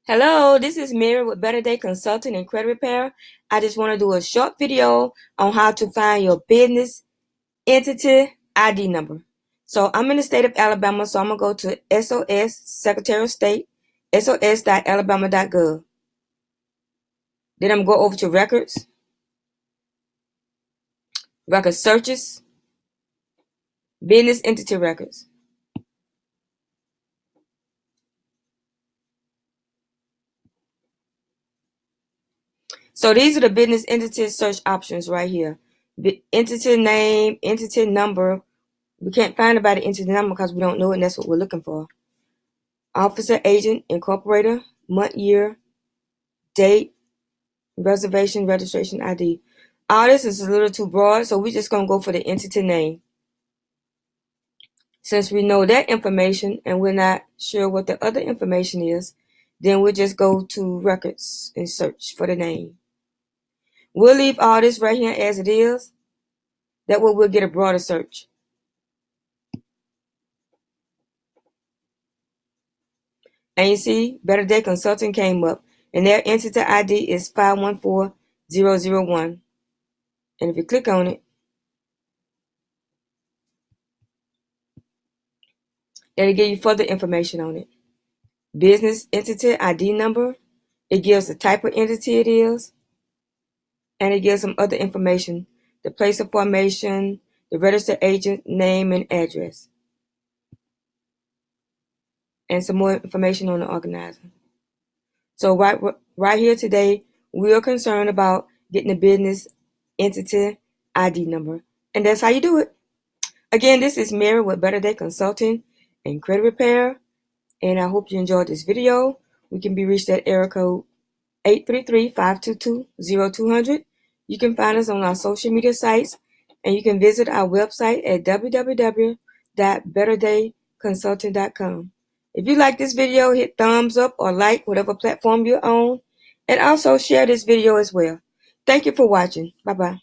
Hello, this is Mary with Better Day Consulting and Credit Repair. I just want to do a short video on how to find your business entity ID number. So I'm in the state of Alabama, so I'm going to go to SOS, Secretary of State, sos.alabama.gov. Then I'm going to go over to Records, Record Searches, Business Entity Records. So these are the business entity search options right here. Entity name, entity number. We can't find it by the entity number because we don't know it, and that's what we're looking for. Officer, agent, incorporator, month, year, date, reservation, registration ID. All this is a little too broad, so we're just going to go for the entity name. Since we know that information and we're not sure what the other information is, then we'll just go to records and search for the name. We'll leave all this right here as it is. That way we'll get a broader search. And you see, Better Day Consulting came up, and their entity ID is 514001. And if you click on it, it'll give you further information on it. Business entity ID number. It gives the type of entity it is, and it gives some other information: the place of formation, the registered agent name and address, and some more information on the organizer. So right here today, we are concerned about getting the business entity ID number, and that's how you do it. Again, this is Mary with Better Day Consulting and Credit Repair, and I hope you enjoyed this video. We can be reached at area code 833-522-0200. You can find us on our social media sites, and you can visit our website at www.betterdayconsulting.com. If you like this video, hit thumbs up or like whatever platform you're on, and also share this video as well. Thank you for watching. Bye-bye.